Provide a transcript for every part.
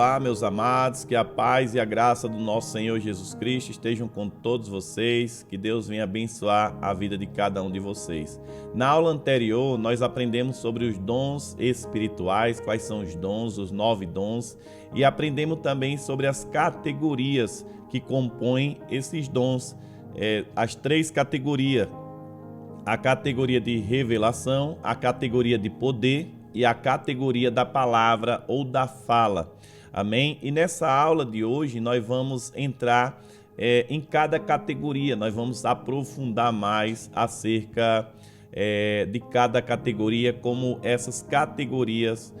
Olá, meus amados, que a paz e a graça do nosso Senhor Jesus Cristo estejam com todos vocês, que Deus venha abençoar a vida de cada um de vocês. Na aula anterior, nós aprendemos sobre os dons espirituais, quais são os dons, os 9 dons, e aprendemos também sobre as categorias que compõem esses dons, as 3 categorias: a categoria de revelação, a categoria de poder e a categoria da palavra ou da fala. Amém? E nessa aula de hoje nós vamos entrar em cada categoria, nós vamos aprofundar mais acerca de cada categoria, como essas categorias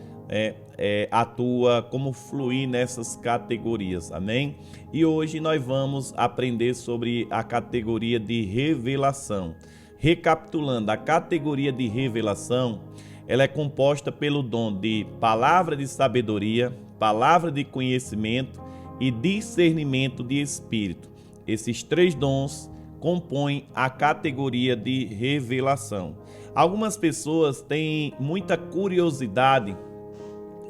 atua, como fluir nessas categorias. Amém? E hoje nós vamos aprender sobre a categoria de revelação. Recapitulando, a categoria de revelação, ela é composta pelo dom de palavra de sabedoria, palavra de conhecimento e discernimento de espírito. Esses 3 dons compõem a categoria de revelação. Algumas pessoas têm muita curiosidade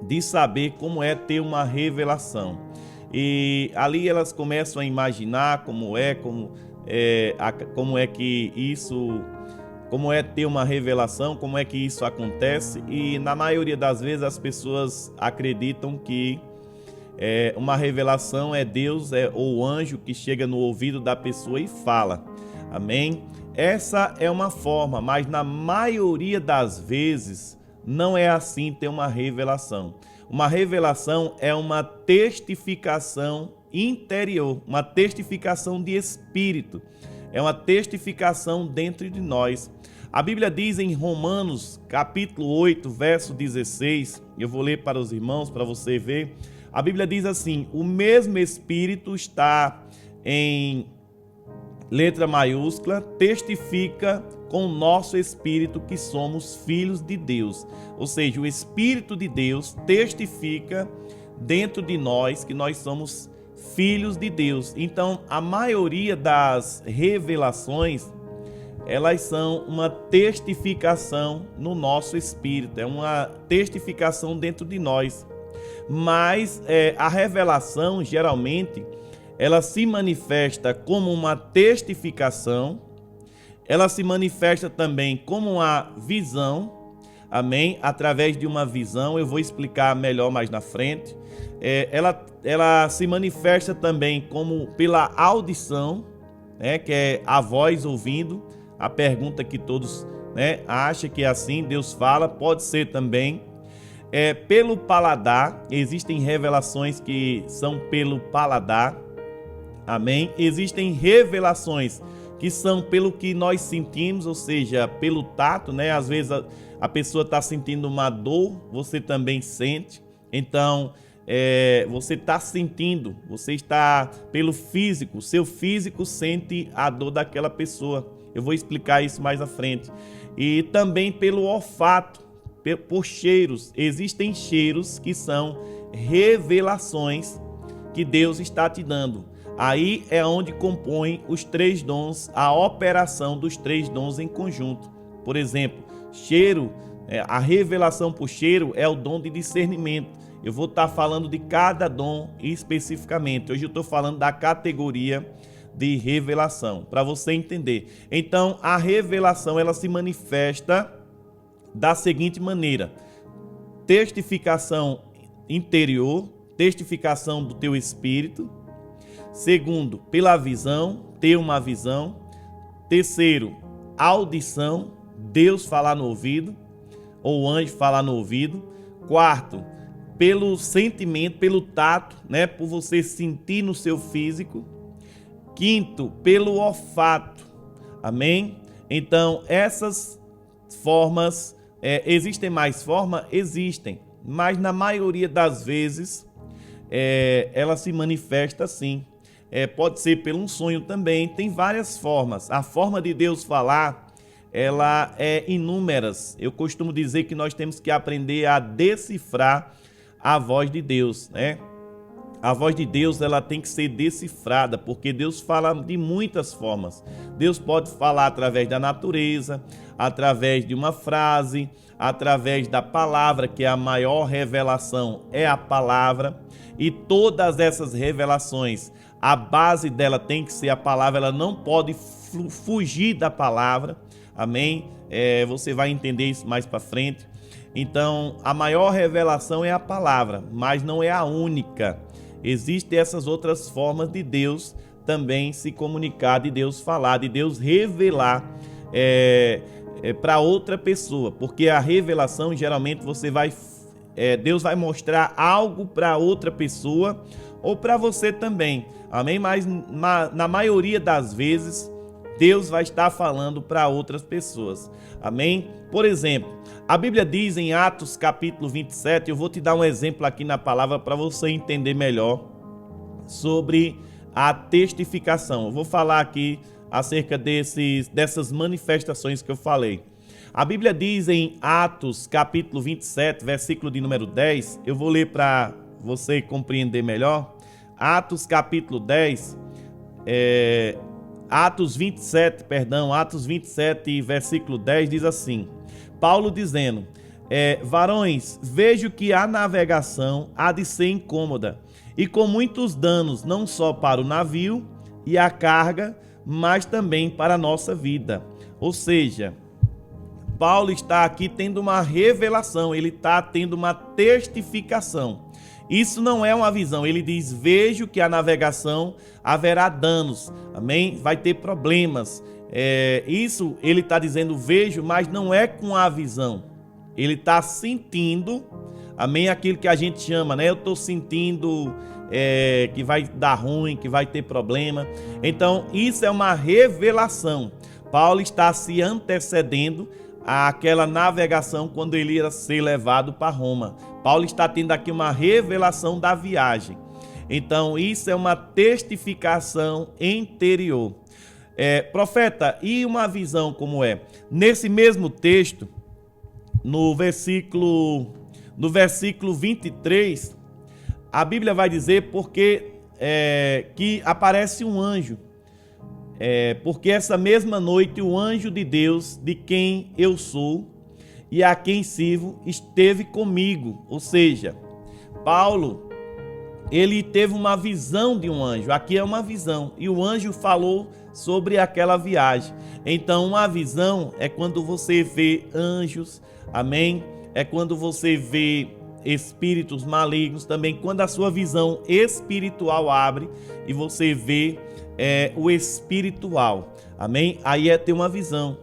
de saber como é ter uma revelação. E ali elas começam a imaginar como é ter uma revelação, como é que isso acontece, e na maioria das vezes as pessoas acreditam que uma revelação é Deus ou o anjo que chega no ouvido da pessoa e fala. Amém? Essa é uma forma, mas na maioria das vezes não é assim ter uma revelação. Uma revelação é uma testificação interior, uma testificação de espírito, é uma testificação dentro de nós. A Bíblia diz em Romanos, capítulo 8, verso 16, eu vou ler para os irmãos, para você ver. A Bíblia diz assim: o mesmo Espírito está em letra maiúscula, testifica com o nosso espírito que somos filhos de Deus. Ou seja, o Espírito de Deus testifica dentro de nós que nós somos filhos de Deus. Então, a maioria das revelações, elas são uma testificação no nosso espírito, é uma testificação dentro de nós. Mas a revelação, geralmente, ela se manifesta como uma testificação, ela se manifesta também como uma visão, amém? Através de uma visão, eu vou explicar melhor mais na frente. Ela se manifesta também como pela audição, que é a voz ouvindo. A pergunta que todos acham que é assim, Deus fala, pode ser também. Pelo paladar, existem revelações que são pelo paladar, amém? Existem revelações que são pelo que nós sentimos, ou seja, pelo tato, Às vezes a pessoa está sentindo uma dor, você também sente, então você está sentindo, você está pelo físico, o seu físico sente a dor daquela pessoa. Eu vou explicar isso mais à frente. E também pelo olfato, por cheiros. Existem cheiros que são revelações que Deus está te dando. Aí é onde compõem os 3 dons, a operação dos 3 dons em conjunto. Por exemplo, cheiro, a revelação por cheiro é o dom de discernimento. Eu vou estar falando de cada dom especificamente. Hoje eu estou falando da categoria de revelação, para você entender. Então, a revelação, ela se manifesta da seguinte maneira: testificação interior, testificação do teu espírito. Segundo, pela visão, ter uma visão. Terceiro, audição, Deus falar no ouvido, ou o anjo falar no ouvido. Quarto, pelo sentimento, pelo tato, por você sentir no seu físico. Quinto, pelo olfato, amém? Então, essas formas, existem mais formas? Existem, mas na maioria das vezes, ela se manifesta assim. Pode ser pelo um sonho também, tem várias formas. A forma de Deus falar, ela é inúmeras. Eu costumo dizer que nós temos que aprender a decifrar a voz de Deus, A voz de Deus, ela tem que ser decifrada, porque Deus fala de muitas formas. Deus pode falar através da natureza, através de uma frase, através da palavra, que é a maior revelação, é a palavra. E todas essas revelações, a base dela tem que ser a palavra, ela não pode fugir da palavra. Amém? Você vai entender isso mais para frente. Então, a maior revelação é a palavra, mas não é a única. Existem essas outras formas de Deus também se comunicar, de Deus falar, de Deus revelar para outra pessoa, porque a revelação geralmente Deus vai mostrar algo para outra pessoa ou para você também, amém? Mas na maioria das vezes Deus vai estar falando para outras pessoas, amém? Por exemplo, a Bíblia diz em Atos capítulo 27, eu vou te dar um exemplo aqui na palavra para você entender melhor sobre a testificação. Eu vou falar aqui acerca dessas manifestações que eu falei. A Bíblia diz em Atos capítulo 27, versículo de número 10, eu vou ler para você compreender melhor. Atos capítulo 10, Atos 27, versículo 10 diz assim: Paulo dizendo: varões, vejo que a navegação há de ser incômoda e com muitos danos, não só para o navio e a carga, mas também para a nossa vida. Ou seja, Paulo está aqui tendo uma revelação, ele está tendo uma testificação. Isso não é uma visão, ele diz: vejo que a navegação haverá danos, amém? Vai ter problemas. Isso ele está dizendo vejo, mas não é com a visão. Ele está sentindo, amém? Aquilo que a gente chama, né? Eu estou sentindo que vai dar ruim, que vai ter problema. Então, isso é uma revelação. Paulo está se antecedendo àquela navegação quando ele ia ser levado para Roma. Paulo está tendo aqui uma revelação da viagem. Então, isso é uma testificação interior. Profeta, e uma visão como é? Nesse mesmo texto, no versículo 23, a Bíblia vai dizer que aparece um anjo. Porque essa mesma noite o anjo de Deus, de quem eu sou e a quem sirvo, esteve comigo. Ou seja, Paulo, ele teve uma visão de um anjo. Aqui é uma visão. E o anjo falou sobre aquela viagem. Então, uma visão é quando você vê anjos, amém? É quando você vê espíritos malignos também, quando a sua visão espiritual abre e você vê o espiritual, amém? Aí tem uma visão.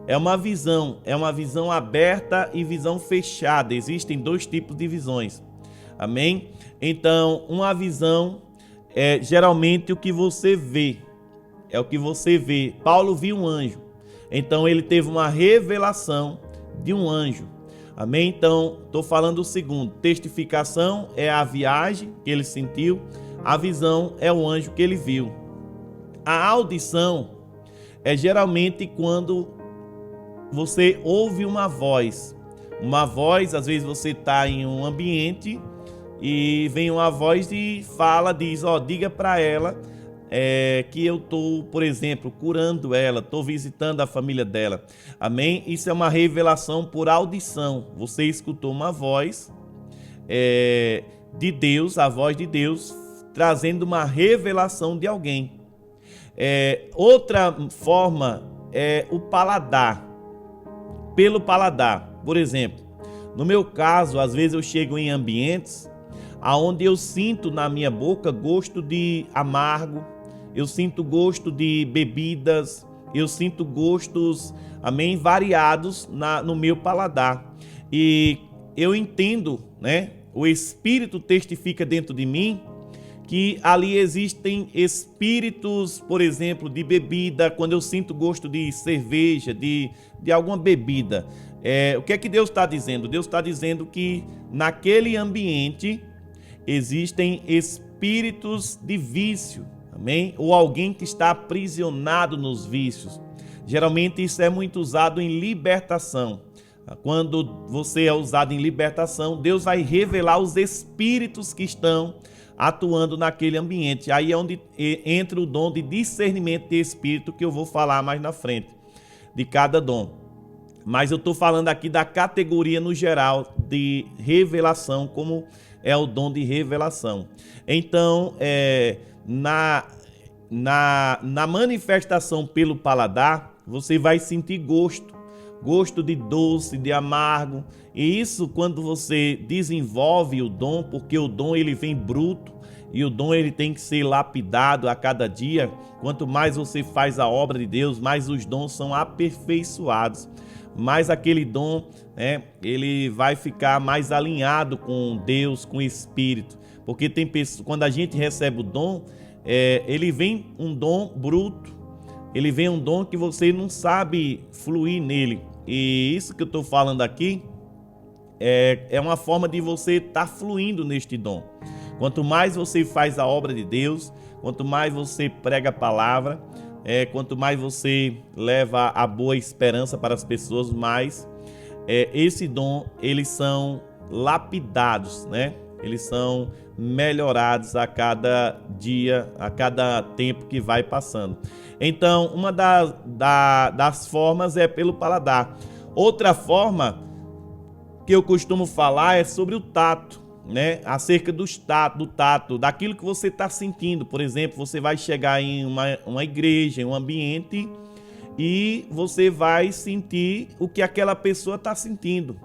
É uma visão aberta e visão fechada. Existem dois tipos de visões, amém? Então, uma visão é geralmente o que você vê. É o que você vê. Paulo viu um anjo. Então, ele teve uma revelação de um anjo. Amém? Então, estou falando o segundo. Testificação é a viagem que ele sentiu. A visão é o anjo que ele viu. A audição é geralmente quando você ouve uma voz. Uma voz, às vezes você está em um ambiente e vem uma voz e diz, diga para ela que eu estou, por exemplo, curando ela, estou visitando a família dela. Amém? Isso é uma revelação por audição. Você escutou uma voz de Deus, a voz de Deus, trazendo uma revelação de alguém. Outra forma é o paladar. Pelo paladar. Por exemplo, no meu caso, às vezes eu chego em ambientes onde eu sinto na minha boca gosto de amargo, eu sinto gosto de bebidas, eu sinto gostos, amém, variados no meu paladar. E eu entendo, né? O Espírito testifica dentro de mim que ali existem espíritos, por exemplo, de bebida, quando eu sinto gosto de cerveja, de alguma bebida. O que é que Deus está dizendo? Deus está dizendo que naquele ambiente existem espíritos de vício, amém? Ou alguém que está aprisionado nos vícios. Geralmente isso é muito usado em libertação. Quando você é usado em libertação, Deus vai revelar os espíritos que estão atuando naquele ambiente. Aí é onde entra o dom de discernimento de espírito, que eu vou falar mais na frente, de cada dom. Mas eu estou falando aqui da categoria no geral de revelação, como é o dom de revelação. Então, na manifestação pelo paladar, você vai sentir gosto de doce, de amargo. E isso quando você desenvolve o dom, porque o dom ele vem bruto e o dom ele tem que ser lapidado a cada dia. Quanto mais você faz a obra de Deus, mais os dons são aperfeiçoados. Mais aquele dom, ele vai ficar mais alinhado com Deus, com o Espírito. Porque tem pessoas, quando a gente recebe o dom, ele vem um dom bruto, ele vem um dom que você não sabe fluir nele. E isso que eu estou falando aqui é uma forma de você estar fluindo neste dom. Quanto mais você faz a obra de Deus, quanto mais você prega a palavra, quanto mais você leva a boa esperança para as pessoas, mais esse dom, eles são lapidados, né? Eles são melhorados a cada dia, a cada tempo que vai passando. Então, uma das formas é pelo paladar. Outra forma que eu costumo falar é sobre o tato, né? Acerca do tato, daquilo que você está sentindo. Por exemplo, você vai chegar em uma igreja, em um ambiente, e você vai sentir o que aquela pessoa está sentindo.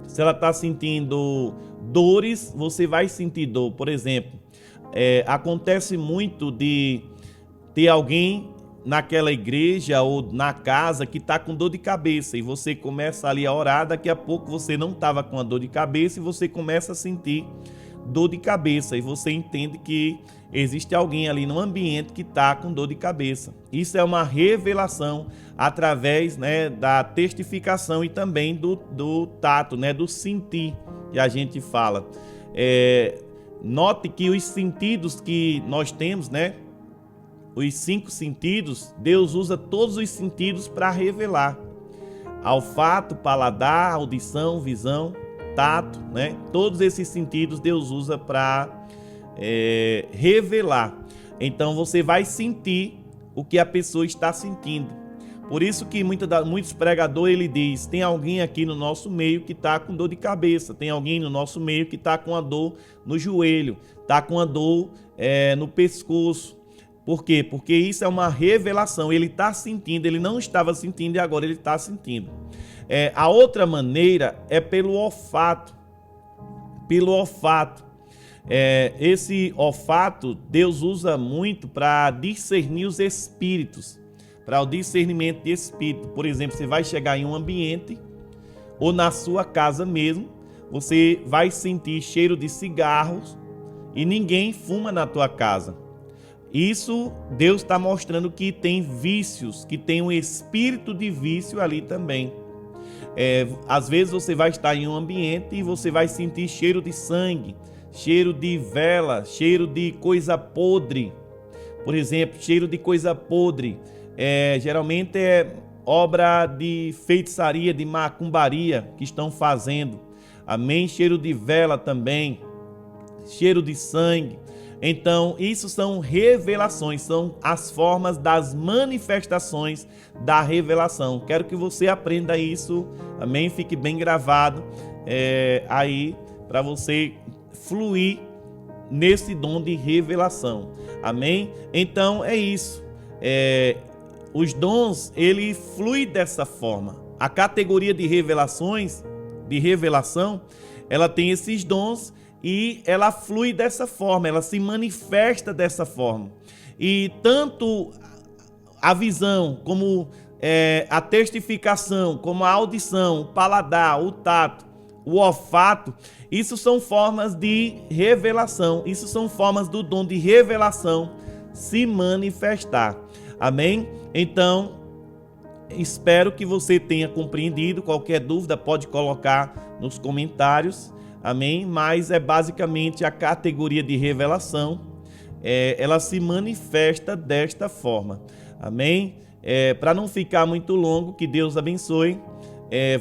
Se ela está sentindo dores, você vai sentir dor. Por exemplo, acontece muito de ter alguém naquela igreja ou na casa que está com dor de cabeça e você começa ali a orar, daqui a pouco você não estava com a dor de cabeça e você começa a sentir dor de cabeça e você entende que existe alguém ali no ambiente que está com dor de cabeça. Isso é uma revelação através, né, da testificação e também do tato, né, do sentir que a gente fala. Note que os sentidos que nós temos, né, os 5 sentidos, Deus usa todos os sentidos para revelar. Olfato, paladar, audição, visão, tato, né? Todos esses sentidos Deus usa para revelar. Então você vai sentir o que a pessoa está sentindo. Por isso que muitos pregadores ele diz, tem alguém aqui no nosso meio que está com dor de cabeça, tem alguém no nosso meio que está com a dor no joelho, está com a dor no pescoço. Por quê? Porque isso é uma revelação. Ele está sentindo, ele não estava sentindo e agora ele está sentindo. A outra maneira é pelo olfato. Pelo olfato. Esse olfato Deus usa muito para discernir os espíritos, para o discernimento de espírito. Por exemplo, você vai chegar em um ambiente ou na sua casa mesmo, você vai sentir cheiro de cigarros e ninguém fuma na tua casa. Isso Deus está mostrando que tem vícios, que tem um espírito de vício ali também. Às vezes você vai estar em um ambiente e você vai sentir cheiro de sangue, cheiro de vela, cheiro de coisa podre. Por exemplo, cheiro de coisa podre. Geralmente é obra de feitiçaria, de macumbaria que estão fazendo. Amém? Cheiro de vela também, cheiro de sangue. Então, isso são revelações, são as formas das manifestações da revelação. Quero que você aprenda isso, amém? Fique bem gravado aí para você fluir nesse dom de revelação, amém? Então, é isso. Os dons, ele flui dessa forma. A categoria de revelações, de revelação, ela tem esses dons e ela flui dessa forma, ela se manifesta dessa forma. E tanto a visão, como a testificação, como a audição, o paladar, o tato, o olfato, isso são formas de revelação, isso são formas do dom de revelação se manifestar. Amém? Então, espero que você tenha compreendido. Qualquer dúvida pode colocar nos comentários. Amém? Mas é basicamente a categoria de revelação. Ela se manifesta desta forma. Amém? Para não ficar muito longo, que Deus abençoe.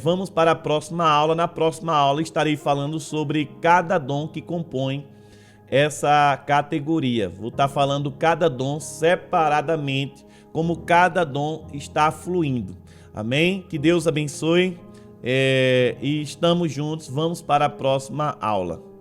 Vamos para a próxima aula. Na próxima aula estarei falando sobre cada dom que compõe essa categoria. Vou estar falando cada dom separadamente, como cada dom está fluindo. Amém? Que Deus abençoe. E estamos juntos. Vamos para a próxima aula.